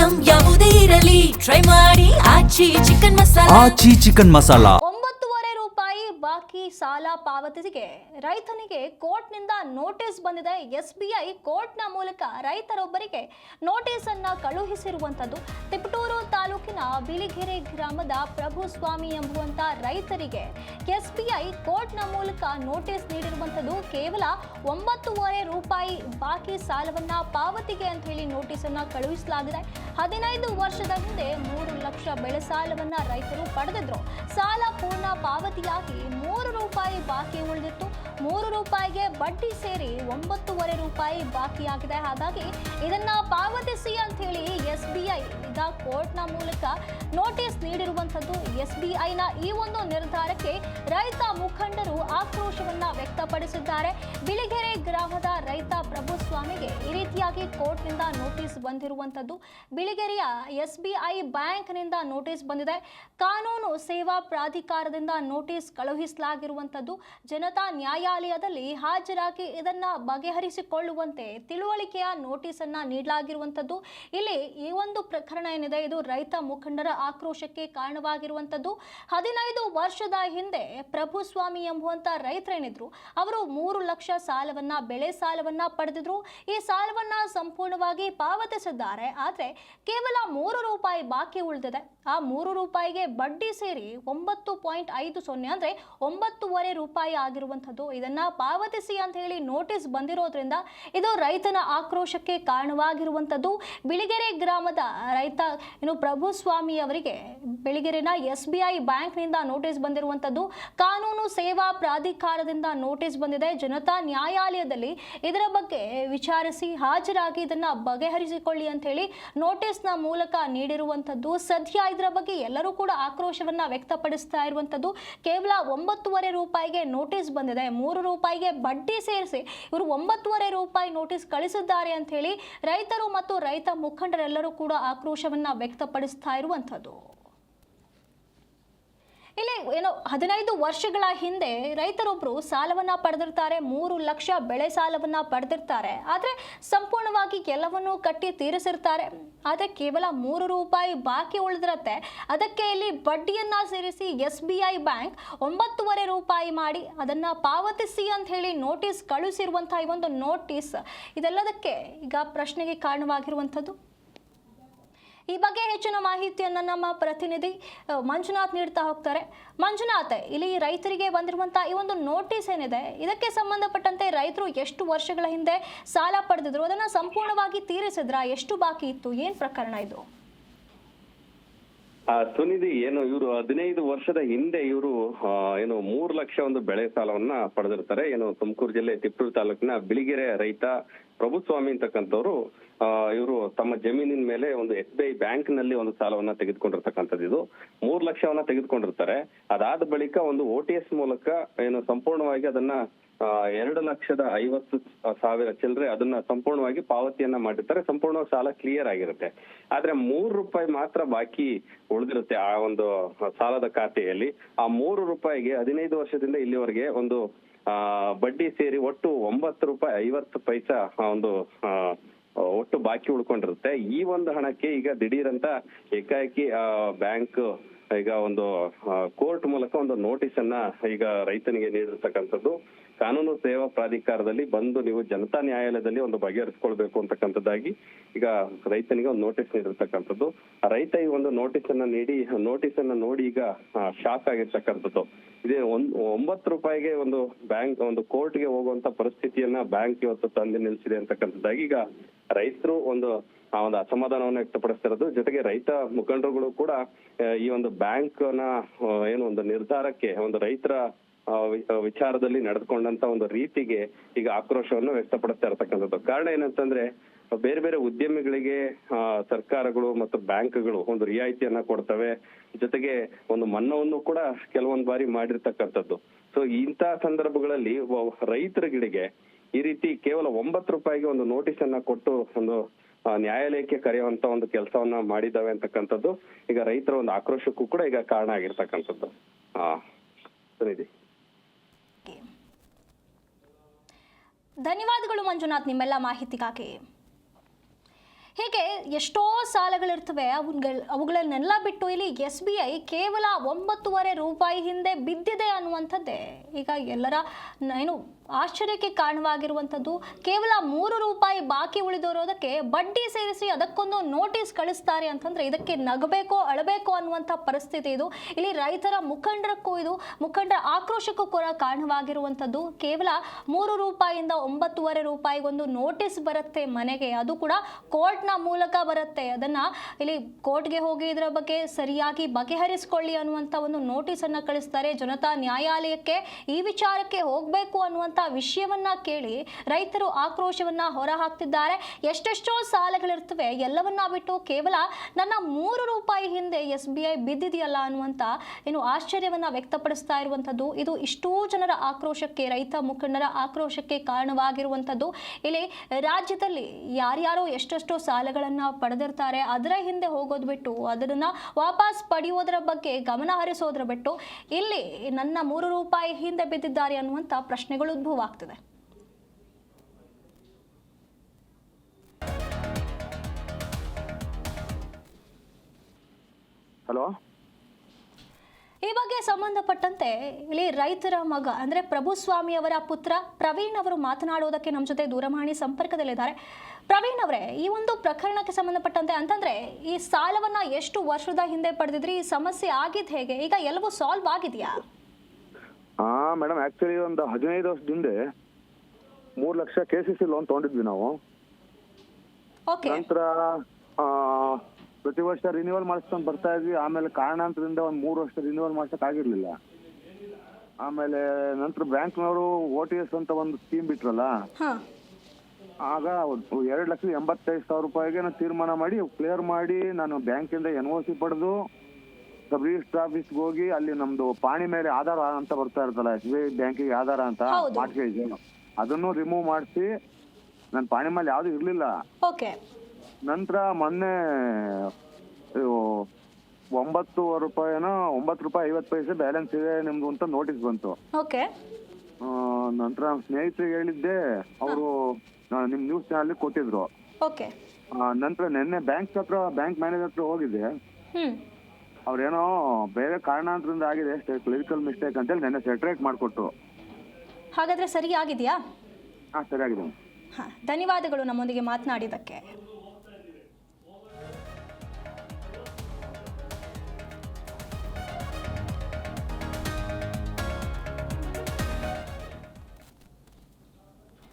Item ಯಾವುದೇ ಇರಲಿ try ಮಾಡಿ ಆಚಿ ಚಿಕನ್ ಮಸಾಲಾ. ಆಚಿ ಚಿಕನ್ ಮಸಾಲಾ. 9.5 ರೂಪಾಯಿ ಬಾಕಿ ಸಾಲ ಪಾವತಿಸಿಗೆ ರೈತನಿಗೆ ಕೋರ್ಟ್ನಿಂದ ನೋಟಿಸ್ ಬಂದಿದೆ. SBI ಕೋರ್ಟ್ನ ಮೂಲಕ ರೈತರೊಬ್ಬರಿಗೆ ನೋಟಿಸ್ ಅನ್ನ ಕಳುಹಿಸಿರುವಂತದ್ದು. ತಿಪಟೂರು ತಾಲೂಕಿನ ಬಿಳಿಗೆರೆ ಗ್ರಾಮದ ಪ್ರಭುಸ್ವಾಮಿ ಎಂಬುವಂತ ರೈತರಿಗೆ SBI ಕೋರ್ಟ್ನ ಮೂಲಕ ನೋಟಿಸ್ ನೀಡಿರುವಂತದ್ದು. ಕೇವಲ 9.5 ರೂಪಾಯಿ ಬಾಕಿ ಸಾಲವನ್ನ ಪಾವತಿಗೆ ಅಂತ ಹೇಳಿ ನೋಟಿಸ್ ಅನ್ನ ಕಳುಹಿಸಲಾಗಿದೆ. 15 ವರ್ಷದ ಹಿಂದೆ 3 ಲಕ್ಷ ಬೆಳೆ ಸಾಲವನ್ನ ರೈತರು ಪಡೆದಿದ್ರು. ಸಾಲ ಪೂರ್ಣ ಪಾವತಿಯಾಗಿ 3 ರೂಪಾಯಿ ಬಾಕಿ ಉಳಿದಿತ್ತು. 3 ರೂಪಾಯಿಗೆ ಬಡ್ಡಿ ಸೇರಿ 9.5 ರೂಪಾಯಿ ಬಾಕಿಯಾಗಿದೆ. ಹಾಗಾಗಿ ಇದನ್ನ ಪಾವತಿಸಿ ಅಂತ ಹೇಳಿ SBI ಈಗ ಕೋರ್ಟ್ನ ಮೂಲಕ ನೋಟಿಸ್ ನೀಡಿರುವಂತದ್ದು. SBIನ ಈ ಒಂದು ನಿರ್ಧಾರಕ್ಕೆ ರೈತ ಮುಖಂಡರು ಆಕ್ರೋಶವನ್ನ ವ್ಯಕ್ತಪಡಿಸಿದ್ದಾರೆ. ಬಿಳಿಗೆರೆ ಗ್ರಾಮದ ರೈತ ಪ್ರಭುಸ್ವಾಮಿಗೆ ಈ ರೀತಿಯಾಗಿ ಕೋರ್ಟ್ನಿಂದ ನೋಟಿಸ್ ಬಂದಿರುವಂತದ್ದು. ಬಿಳಿಗೆರೆಯ SBI ಬ್ಯಾಂಕ್ನಿಂದ ನೋಟಿಸ್ ಬಂದಿದೆ. ಕಾನೂನು ಸೇವಾ ಪ್ರಾಧಿಕಾರದಿಂದ ನೋಟಿಸ್ ಕಳುಹಿಸಲಾಗಿರುವಂತದ್ದು. ಜನತಾ ನ್ಯಾಯಾಲಯದಲ್ಲಿ ಹಾಜರಾಗಿ ಇದನ್ನ ಬಗೆಹರಿಸಿಕೊಳ್ಳುವಂತೆ ತಿಳುವಳಿಕೆಯ ನೋಟಿಸ್ ಅನ್ನ ನೀಡಲಾಗಿರುವಂತದ್ದು. ಇಲ್ಲಿ ಈ ಒಂದು ಪ್ರಕರಣ ಏನಿದೆ ಇದು ರೈತ ಮುಖಂಡರ ಆಕ್ರೋಶಕ್ಕೆ ಕಾರಣವಾಗಿರುವಂತದ್ದು. 15 ವರ್ಷದ ಹಿಂದೆ ಪ್ರಭುಸ್ವಾಮಿ ಎಂಬುವಂತ ರೈತರೇನಿದ್ರು ಅವರು 3 ಲಕ್ಷ ಸಾಲವನ್ನ ಬೆಳೆ ಸಾಲವನ್ನ ಪಡೆದಿದ್ರು. ಈ ಸಾಲವನ್ನ ಸಂಪೂರ್ಣವಾಗಿ ಪಾವತಿಸಿದ್ದಾರೆ. ಆದ್ರೆ ಕೇವಲ 3 ರೂಪಾಯಿ ಬಾಕಿ ಉಳಿದಿದೆ. ಆ 3 ರೂಪಾಯಿಗೆ ಬಡ್ಡಿ ಸೇರಿ 9.50 ಅಂದ್ರೆ 9.5 ರೂಪಾಯಿ ಆಗಿರುವಂತದ್ದು. ಇದನ್ನ ಪಾವತಿಸಿ ಅಂತ ಹೇಳಿ ನೋಟಿಸ್ ಬಂದಿರೋದ್ರಿಂದ ಇದು ರೈತನ ಆಕ್ರೋಶಕ್ಕೆ ಕಾರಣವಾಗಿರುವಂತದ್ದು. ಬಿಳಿಗೆರೆ ಗ್ರಾಮದ ರೈತ ಪ್ರಭುಸ್ವಾಮಿ ಅವರಿಗೆ ಬಿಳಿಗೆರೆನ SBI ಬ್ಯಾಂಕ್ನಿಂದ ನೋಟಿಸ್ ಬಂದಿರುವಂತದ್ದು. ಕಾನೂನು ಸೇವಾ ಪ್ರಾಧಿಕಾರದಿಂದ ನೋಟಿಸ್ ಬಂದಿದೆ. ಜನತಾ ನ್ಯಾಯಾಲಯದಲ್ಲಿ ಇದರ ಬಗ್ಗೆ ವಿಚಾರಿಸಿ ಹಾಜರಾಗಿ ಇದನ್ನ ಬಗೆಹರಿಸಿಕೊಳ್ಳಿ ಅಂತ ಹೇಳಿ ನೋಟಿಸ್ನ ಮೂಲಕ ನೀಡಿರುವಂತದ್ದು. ಸದ್ಯ ಇದರ ಬಗ್ಗೆ ಎಲ್ಲರೂ ಕೂಡ ಆಕ್ರೋಶವನ್ನ ವ್ಯಕ್ತಪಡಿಸ್ತಾ ಇರುವಂತದ್ದು. ಕೇವಲ 9.5 ರೂಪಾಯಿಗೆ ನೋಟಿಸ್ ಬಂದಿದೆ. 3 ರೂಪಾಯಿಗೆ ಬಡ್ಡಿ ಸೇರಿಸಿ ಇವರು 9.5 ರೂಪಾಯಿ ನೋಟಿಸ್ ಕಳಿಸಿದ್ದಾರೆ ಅಂತ ಹೇಳಿ ರೈತರು ಮತ್ತು ರೈತ ಮುಖಂಡರೆಲ್ಲರೂ ಕೂಡ ಆಕ್ರೋಶವನ್ನ ವ್ಯಕ್ತಪಡಿಸ್ತಾ ಇರುವಂತದ್ದು. ಇಲ್ಲಿ 15 ವರ್ಷಗಳ ಹಿಂದೆ ರೈತರೊಬ್ಬರು ಸಾಲವನ್ನ ಪಡೆದಿರ್ತಾರೆ. 3 ಲಕ್ಷ ಬೆಳೆ ಸಾಲವನ್ನ ಪಡೆದಿರ್ತಾರೆ. ಆದರೆ ಸಂಪೂರ್ಣವಾಗಿ ಎಲ್ಲವನ್ನೂ ಕಟ್ಟಿ ತೀರಿಸಿರ್ತಾರೆ. ಆದರೆ ಕೇವಲ 3 ರೂಪಾಯಿ ಬಾಕಿ ಉಳಿದಿರತ್ತೆ. ಅದಕ್ಕೆ ಇಲ್ಲಿ ಬಡ್ಡಿಯನ್ನ ಸೇರಿಸಿ SBI ಬ್ಯಾಂಕ್ 9.5 ರೂಪಾಯಿ ಮಾಡಿ ಅದನ್ನ ಪಾವತಿಸಿ ಅಂತ ಹೇಳಿ ನೋಟಿಸ್ ಕಳುಹಿಸಿರುವಂತಹ ಈ ಒಂದು ನೋಟಿಸ್ ಇದೆಲ್ಲದಕ್ಕೆ ಈಗ ಪ್ರಶ್ನೆಗೆ ಕಾರಣವಾಗಿರುವಂಥದ್ದು. ಈ ಬಗ್ಗೆ ಹೆಚ್ಚಿನ ಮಾಹಿತಿಯನ್ನು ನಮ್ಮ ಪ್ರತಿನಿಧಿ ಮಂಜುನಾಥ್ ನೀಡ್ತಾ ಹೋಗ್ತಾರೆ. ಮಂಜುನಾಥ್, ಇಲ್ಲಿ ರೈತರಿಗೆ ಬಂದಿರುವಂತಹ ಈ ಒಂದು ನೋಟಿಸ್ ಏನಿದೆ ಇದಕ್ಕೆ ಸಂಬಂಧಪಟ್ಟಂತೆ ರೈತರು ಎಷ್ಟು ವರ್ಷಗಳ ಹಿಂದೆ ಸಾಲ ಪಡೆದಿದ್ರು, ಅದನ್ನ ಸಂಪೂರ್ಣವಾಗಿ ತೀರಿಸಿದ್ರ, ಎಷ್ಟು ಬಾಕಿ ಇತ್ತು, ಏನ್ ಪ್ರಕರಣ ಇದು? ಸುನಿಧಿ, ಇವರು 15 ವರ್ಷದ ಹಿಂದೆ ಇವರು 3 ಲಕ್ಷ ಒಂದು ಬೆಳೆ ಸಾಲವನ್ನ ಪಡೆದಿರ್ತಾರೆ. ತುಮಕೂರು ಜಿಲ್ಲೆ ತಿಪಟೂರು ತಾಲೂಕಿನ ಬಿಳಿಗೆರೆ ರೈತ ಪ್ರಭುಸ್ವಾಮಿ ಅಂತಕ್ಕಂಥವ್ರು ಇವರು ತಮ್ಮ ಜಮೀನಿನ ಮೇಲೆ ಒಂದು SBI ಬ್ಯಾಂಕ್ ನಲ್ಲಿ ಒಂದು ಸಾಲವನ್ನ ತೆಗೆದುಕೊಂಡಿರ್ತಕ್ಕಂಥದ್ದು. ಇದು 3 ಲಕ್ಷವನ್ನ ತೆಗೆದುಕೊಂಡಿರ್ತಾರೆ. ಅದಾದ ಬಳಿಕ ಒಂದು OTS ಮೂಲಕ ಸಂಪೂರ್ಣವಾಗಿ ಅದನ್ನ 2,50,000 ಚಿಲ್ಲರೆ ಅದನ್ನ ಸಂಪೂರ್ಣವಾಗಿ ಪಾವತಿಯನ್ನ ಮಾಡಿರ್ತಾರೆ. ಸಂಪೂರ್ಣವಾಗಿ ಸಾಲ ಕ್ಲಿಯರ್ ಆಗಿರುತ್ತೆ. ಆದ್ರೆ 3 ರೂಪಾಯಿ ಮಾತ್ರ ಬಾಕಿ ಉಳಿದಿರುತ್ತೆ ಆ ಒಂದು ಸಾಲದ ಖಾತೆಯಲ್ಲಿ. ಆ 3 ರೂಪಾಯಿಗೆ 15 ವರ್ಷದಿಂದ ಇಲ್ಲಿವರೆಗೆ ಒಂದು ಬಡ್ಡಿ ಸೇರಿ ಒಟ್ಟು 9 ರೂಪಾಯಿ 50 ಪೈಸಾ ಒಂದು ಒಟ್ಟು ಬಾಕಿ ಉಳ್ಕೊಂಡಿರುತ್ತೆ. ಈ ಒಂದು ಹಣಕ್ಕೆ ಈಗ ದಿಢೀರಂತ ಏಕಾಏಕಿ ಬ್ಯಾಂಕ್ ಈಗ ಒಂದು ಕೋರ್ಟ್ ಮೂಲಕ ಒಂದು ನೋಟಿಸ್ ಅನ್ನ ಈಗ ರೈತನಿಗೆ ನೀಡಿರ್ತಕ್ಕಂಥದ್ದು. ಕಾನೂನು ಸೇವಾ ಪ್ರಾಧಿಕಾರದಲ್ಲಿ ಬಂದು ನೀವು ಜನತಾ ನ್ಯಾಯಾಲಯದಲ್ಲಿ ಒಂದು ಬಗೆಹರಿಸ್ಕೊಳ್ಬೇಕು ಅಂತಕ್ಕಂಥದ್ದಾಗಿ ಈಗ ರೈತನಿಗೆ ಒಂದು ನೋಟಿಸ್ ನೀಡಿರ್ತಕ್ಕಂಥದ್ದು. ರೈತ ಈ ಒಂದು ನೋಟಿಸ್ ಅನ್ನ ನೋಡಿ ಈಗ ಶಾಕ್ ಆಗಿರ್ತಕ್ಕಂಥದ್ದು. ಇದೇ 9 ರೂಪಾಯಿಗೆ ಒಂದು ಬ್ಯಾಂಕ್ ಒಂದು ಕೋರ್ಟ್ಗೆ ಹೋಗುವಂತ ಪರಿಸ್ಥಿತಿಯನ್ನ ಬ್ಯಾಂಕ್ ಇವತ್ತು ತಂದು ನಿಲ್ಸಿದೆ ಅಂತಕ್ಕಂಥದ್ದಾಗಿ ಈಗ ರೈತರು ಒಂದು ಅಸಮಾಧಾನವನ್ನು ವ್ಯಕ್ತಪಡಿಸ್ತಿರೋದು. ಜೊತೆಗೆ ರೈತ ಮುಖಂಡರುಗಳು ಕೂಡ ಈ ಒಂದು ಬ್ಯಾಂಕ್ ನ ಒಂದು ನಿರ್ಧಾರಕ್ಕೆ ಒಂದು ರೈತರ ವಿಚಾರದಲ್ಲಿ ನಡೆದುಕೊಂಡಂತ ಒಂದು ರೀತಿಗೆ ಈಗ ಆಕ್ರೋಶವನ್ನು ವ್ಯಕ್ತಪಡಿಸ್ತಾ ಇರತಕ್ಕಂಥದ್ದು. ಕಾರಣ ಏನಂತಂದ್ರೆ ಬೇರೆ ಬೇರೆ ಉದ್ಯಮಿಗಳಿಗೆ ಸರ್ಕಾರಗಳು ಮತ್ತು ಬ್ಯಾಂಕ್ಗಳು ಒಂದು ರಿಯಾಯಿತಿಯನ್ನ ಕೊಡ್ತವೆ. ಜೊತೆಗೆ ಒಂದು ಮನ್ನವನ್ನು ಕೂಡ ಕೆಲವೊಂದು ಬಾರಿ ಮಾಡಿರ್ತಕ್ಕಂಥದ್ದು. ಸೊ ಇಂಥ ಸಂದರ್ಭಗಳಲ್ಲಿ ರೈತರುಗಳಿಗೆ ಈ ರೀತಿ ಕೇವಲ 9 ರೂಪಾಯಿಗೆ ಒಂದು ನೋಟಿಸ್ ಅನ್ನ ಕೊಟ್ಟು ಒಂದು ನ್ಯಾಯಾಲಯಕ್ಕೆ ಕರೆಯುವಂತ ಒಂದು ಕೆಲಸವನ್ನ ಮಾಡಿದ್ದಾವೆ ಅಂತಕ್ಕಂಥದ್ದು ಈಗ ರೈತರ ಒಂದು ಆಕ್ರೋಶಕ್ಕೂ ಕೂಡ ಈಗ ಕಾರಣ ಆಗಿರ್ತಕ್ಕಂಥದ್ದು. ಧನ್ಯವಾದಗಳು ಮಂಜುನಾಥ್ ನಿಮ್ಮೆಲ್ಲ ಮಾಹಿತಿಗಾಗಿ. ಹೀಗೆ ಎಷ್ಟೋ ಸಾಲಗಳಿರ್ತವೆ, ಅವುಗಳನ್ನೆಲ್ಲ ಬಿಟ್ಟು ಇಲ್ಲಿ SBI ಕೇವಲ 9.5 ರೂಪಾಯಿ ಹಿಂದೆ ಬಿದ್ದಿದೆ ಅನ್ನುವಂಥದ್ದೇ ಈಗ ಎಲ್ಲರ ಏನು ಆಶ್ಚರ್ಯಕ್ಕೆ ಕಾರಣವಾಗಿರುವಂಥದ್ದು. ಕೇವಲ 3 ರೂಪಾಯಿ ಬಾಕಿ ಉಳಿದಿರೋದಕ್ಕೆ ಬಡ್ಡಿ ಸೇರಿಸಿ ಅದಕ್ಕೊಂದು ನೋಟಿಸ್ ಕಳಿಸ್ತಾರೆ ಅಂತಂದ್ರೆ ಇದಕ್ಕೆ ನಗಬೇಕೋ ಅಳಬೇಕೋ ಅನ್ನುವಂಥ ಪರಿಸ್ಥಿತಿ ಇದು. ಇಲ್ಲಿ ರೈತರ ಮುಖಂಡರ ಆಕ್ರೋಶಕ್ಕೂ ಕೂಡ ಕಾರಣವಾಗಿರುವಂಥದ್ದು. ಕೇವಲ 3 ರೂಪಾಯಿಯಿಂದ 9.5 ರೂಪಾಯಿಗೊಂದು ನೋಟಿಸ್ ಬರುತ್ತೆ ಮನೆಗೆ, ಅದು ಕೂಡ ಕೋರ್ಟ್ನ ಮೂಲಕ ಬರುತ್ತೆ. ಅದನ್ನ ಇಲ್ಲಿ ಕೋರ್ಟ್ಗೆ ಹೋಗಿ ಇದರ ಬಗ್ಗೆ ಸರಿಯಾಗಿ ಬಗೆಹರಿಸಿಕೊಳ್ಳಿ ಅನ್ನುವಂಥ ಒಂದು ನೋಟಿಸ್ ಅನ್ನ ಕಳಿಸ್ತಾರೆ. ಜನತಾ ನ್ಯಾಯಾಲಯಕ್ಕೆ ಈ ವಿಚಾರಕ್ಕೆ ಹೋಗಬೇಕು ಅನ್ನುವಂಥ ವಿಷಯವನ್ನ ಕೇಳಿ ರೈತರು ಆಕ್ರೋಶವನ್ನ ಹೊರ ಹಾಕ್ತಿದ್ದಾರೆ. ಎಷ್ಟೆಷ್ಟೋ ಸಾಲಗಳಿರ್ತವೆ, ಎಲ್ಲವನ್ನ ಬಿಟ್ಟು ಕೇವಲ ನನ್ನ 3 ರೂಪಾಯಿ ಹಿಂದೆ SBI ಬಿದ್ದಿದೆಯಲ್ಲ ಅನ್ನುವಂಥ ಏನು ಆಶ್ಚರ್ಯವನ್ನ ವ್ಯಕ್ತಪಡಿಸ್ತಾ ಇರುವಂಥದ್ದು. ಇದು ಇಷ್ಟೂ ಜನರ ಆಕ್ರೋಶಕ್ಕೆ, ರೈತ ಮುಖಂಡರ ಆಕ್ರೋಶಕ್ಕೆ ಕಾರಣವಾಗಿರುವಂಥದ್ದು. ಇಲ್ಲಿ ರಾಜ್ಯದಲ್ಲಿ ಯಾರ್ಯಾರೋ ಎಷ್ಟೆಷ್ಟೋ ಸಾಲಗಳನ್ನ ಪಡೆದಿರ್ತಾರೆ, ಅದರ ಹಿಂದೆ ಹೋಗೋದು ಬಿಟ್ಟು ಅದನ್ನ ವಾಪಸ್ ಪಡೆಯುವುದರ ಬಗ್ಗೆ ಗಮನ ಹರಿಸೋದ್ರ ಬಿಟ್ಟು ಇಲ್ಲಿ ನನ್ನ 3 ರೂಪಾಯಿ ಹಿಂದೆ ಬಿದ್ದಿದ್ದಾರೆ ಅನ್ನುವಂಥ ಪ್ರಶ್ನೆಗಳು ಉದ್ಭವ ಆಗ್ತಿದೆ. ಹಲೋ, ಈ ಬಗ್ಗೆ ಸಂಬಂಧಪಟ್ಟಂತೆ ಇಲ್ಲಿ ರೈತರ ಮಗ ಅಂದ್ರೆ ಪ್ರಭುಸ್ವಾಮಿ ಅವರ ಪುತ್ರ ಪ್ರವೀಣ್ ಅವರು ಮಾತನಾಡುವುದಕ್ಕೆ ನಮ್ಮ ಜೊತೆ ದೂರವಾಣಿ ಸಂಪರ್ಕದಲ್ಲಿದ್ದಾರೆ. ಪ್ರವೀಣ್ ಅವರೇ, ಈ ಒಂದು ಪ್ರಕರಣಕ್ಕೆ ಸಂಬಂಧಪಟ್ಟಂತೆ ಅಂತಂದ್ರೆ ಈ ಸಾಲವನ್ನ ಎಷ್ಟು ವರ್ಷದ ಹಿಂದೆ ಪಡೆದಿದ್ರಿ, ಈ ಸಮಸ್ಯೆ ಆಗಿದ್ದು ಹೇಗೆ, ಈಗ ಎಲ್ಲವೂ ಸಾಲ್ವ್ ಆಗಿದೆಯಾ? ಮೇಡಮ್, ಆಕ್ಚುಲಿ ಒಂದು 15 ವರ್ಷದ ಹಿಂದೆ 3 ಲಕ್ಷ KCC ಲೋನ್ ತಗೊಂಡಿದ್ವಿ ನಾವು. ನಂತರ ಪ್ರತಿ ವರ್ಷ ರಿನ್ಯೂವಲ್ ಮಾಡಿಸ್ಕೊಂಡು ಬರ್ತಾ ಇದ್ವಿ. ಆಮೇಲೆ ಕಾರಣಾಂತರದಿಂದ ಒಂದು 3 ವರ್ಷ ರಿನ್ಯೂವಲ್ ಮಾಡ್ಸಕ್ ಆಗಿರ್ಲಿಲ್ಲ. ಆಮೇಲೆ ನಂತರ ಬ್ಯಾಂಕ್ನವರು OTS ಅಂತ ಒಂದು ಸ್ಕೀಮ್ ಬಿಟ್ರಲ್ಲ, ಆಗ 2,85,000 ರೂಪಾಯಿಗೆ ನಾನು ತೀರ್ಮಾನ ಮಾಡಿ ಕ್ಲಿಯರ್ ಮಾಡಿ ನಾನು ಬ್ಯಾಂಕಿಂದ NOC ಪಡೆದು ಸಬ್ ರಿಜಿಸ್ಟರ್ ಆಫೀಸ್ಗೆ ಹೋಗಿ ಅಲ್ಲಿ ನಮ್ದು ಪಾಣಿ ಮೇಲೆ ಆಧಾರ ಅಂತ ಬರ್ತಾ ಇರ್ತಲ್ಲ, SBI ಬ್ಯಾಂಕಿಗೆ ಆಧಾರ ಅಂತ ಮಾಡ್ಕೇಜ್, ಅದನ್ನು ರಿಮೂವ್ ಮಾಡಿಸಿ ನನ್ನ ಪಾಣಿ ಮೇಲೆ ಯಾವ್ದು ಇರ್ಲಿಲ್ಲ. ನಂತರ ಮೊನ್ನೆ 9 ರೂಪಾಯಿನೋ 9 ರೂಪಾಯಿ 50 ಪೈಸೆ ಬ್ಯಾಲೆನ್ಸ್ ಇದೆ ನಿಮ್ದು ಅಂತ ನೋಟಿಸ್ ಬಂತು. ನಂತರ ಸ್ನೇಹಿತರಿಗೆ ಹೇಳಿದ್ದೆ, ಅವರು ನಿಮ್ ನ್ಯೂಸ್ ಚಾನಲ್ ಕೊಟ್ಟಿದ್ರು. ನಂತರ ನಿನ್ನೆ ಬ್ಯಾಂಕ್ ಮ್ಯಾನೇಜರ್ ಹತ್ರ ಹೋಗಿದ್ದೆ. ಅವ್ರೇನೋ ಬೇರೆ ಕಾರಣಾಂತರದಿಂದ ಆಗಿದೆ ಕ್ಲರಿಕಲ್ ಮಿಸ್ಟೇಕ್ ಅಂತೇಳಿ ನೆನ್ನೆ ಸೆಟ್ರೇಟ್ ಮಾಡಿಕೊಟ್ರು. ಹಾಗಾದ್ರೆ ಸರಿ ಆಗಿದೆಯಾ? ಸರಿಯಾಗಿದೆ. ಧನ್ಯವಾದಗಳು ನಮ್ಮೊಂದಿಗೆ ಮಾತನಾಡಿದ್ದಕ್ಕೆ.